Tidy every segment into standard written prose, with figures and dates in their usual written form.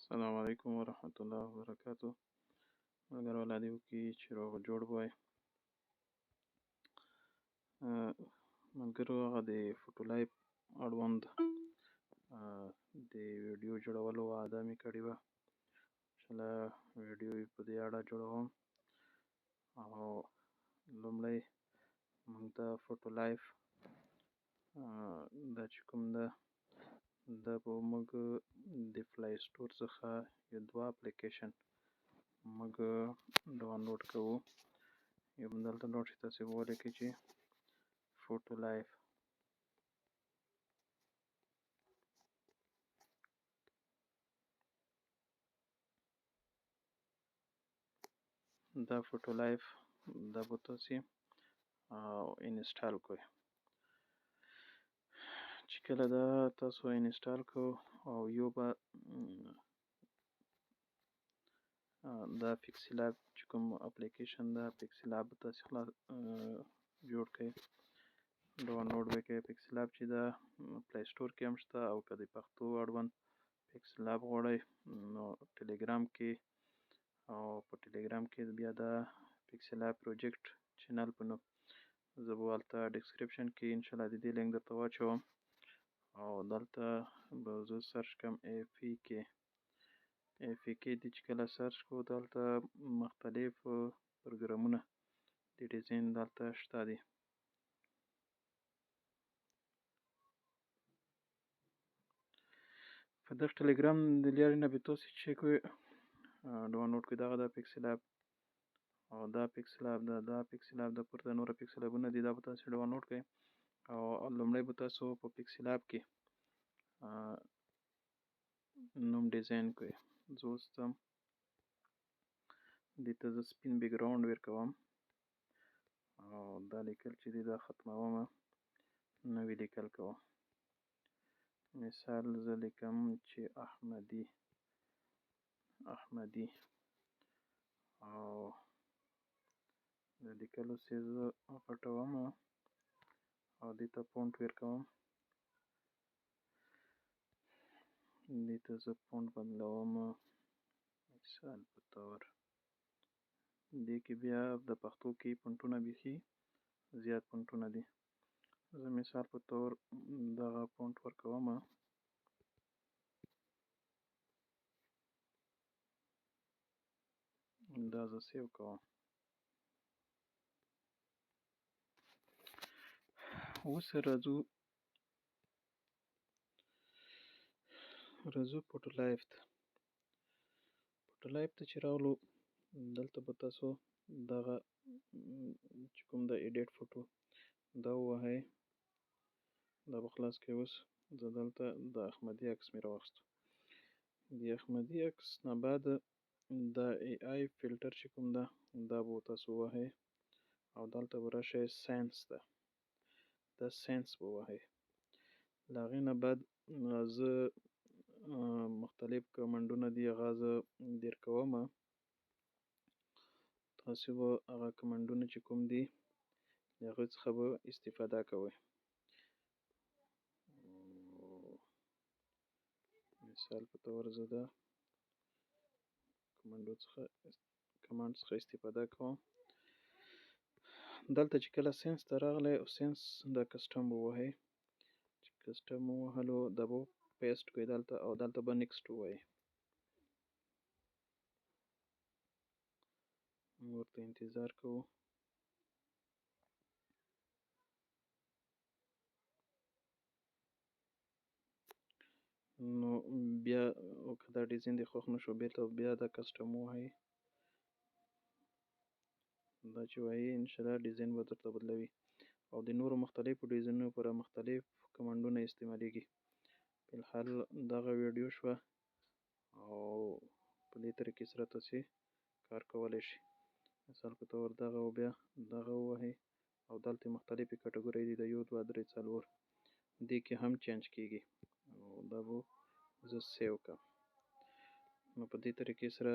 السلام علیکم ورحمت الله وبرکاتو. ملګرو الله دې وکړي چې روغ جوړ وای. ملګرو هغه د فوټو لایف اړوند د ویډیو جوړولو وعده مې کړې وه. انشاءالله ویډیو یې په دې اړه جوړوم. او لومړی موږ د فوټو لایف دا چې کوم ده دا به موږ د پلی سټور څخه یو دوه اپلیکیشن موږ ډاونلوډ کوو. یو دلته نوټ چې تاسې ولیکئ چې فوټو لایف. دا فوټو لایف دا به تاسې انسټال کوئ. چې کله دا تاسو انسټال کوو او یو به دا پیکسل لاب چې کوم اپلیکیشن ده پیکسل لاب به تاسې جوړ کړئ، ډاونلوډ به کړئ. پیکسل لاب چې ده پلی سټور کې هم شته، او که د پښتو اړوند پیکسل لاب غواړئ نو ټلیګرام کې، او په ټلیګرام کې بیا دا پیکسل لاب پروجیکټ چینل په نوم زه به هلته ډسکریپشن کې انشاءالله د دې لینک درته واچوم. او دلته به زه سرچ کړم AFK دې چې کله سرچ کړو دلته مختلف پروګرامونه د ډیزاین دلته شته دي. په دغه ټلیګرام د لارې نه به تاسې چیک کړئ، ډاونلوډ کړئ دغه دا پیکسل لاب. او دا پیکسل لاب دا پیکسل لاب د پورته نور پیکسل لابونه دي، دا به تاسې ډاونلوډ کړئ. او لومړی به تاسو په پیکسل لاب کې نوم ډیزاین کړئ. زه اوس ځم دې ته زه سپین بیکګراوند ورکوم، او دا لیکل چې دی دا ختمومه، نوی لیکل کوم. مثال زه لیکم چې احمدي او د لیکلو څه زه غټوم او دې ته فونټ ورکوم. دې ته زه فونټ بدلوم، مثال په طور دې کې بیا د پښتو کې فونټونه بیخي زیات فونټونه دي. زه مثال په طور دغه فونټ ورکوم، دا زه سیو کوم. اوس راځو فوټو لایف ته. فوټو لایف ته چې راغلو دلته به تاسو دغه چې کوم د ایډیټ فوټو دا ووهئ، دا به خلاص کړئ. اوس زه دلته د احمدي عکس مې راواخیستو. د احمدي عکس نه بعد دا AI فلټر چې کوم ده دا به تاسو ووهئ، او دلته به راشئ ساینس ده، دا ساینس به ووهئ. له هغې نه بعد زه مختلف کمنډونه دي هغه زه در کوم. تاسې به هغه کمنډونه چې کوم دي د هغوی څخه به استفاده کوئ. مثال په طور زه د کمانډ څخه استفاده کوم. دلته چې کله ساینس ته راغلی او ساینس دا کسټم به ووهئ. چې کسټم ووهلو دا به پیسټ کړئ دلته، او دلته به نیکسټ ووایئ. موږ ورته انتظار کوو. نو بیا که دا ډیزاین دې خوښ نه شو بیا دا کسټم ووهئ. دا چې وایي انشاءالله ډیزاین به درته بدلوي، او د نورو مختلفو ډیزاینونو لپاره مختلف کمنډونه استعمالیږي. فلحال دغه ویډیو شوه، او په دې طریقې سره تاسې کار کولی شئ. مثال په طور دغه او بیا دغه ووهئ، او دلته مختلفې کټګورۍ دي د 1 2 3 4 دې کې هم چینج کیږي، او دا به زه سیو کړم. نو په دې طریقې سره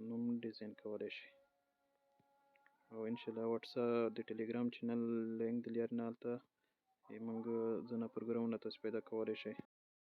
نوم ډیزاین کولی شئ. او انشاءالله د ټلیګرام چینل لینک د لارې نه هلته موږ ځینې پروګرامونه تاسې پیدا کولی شئ.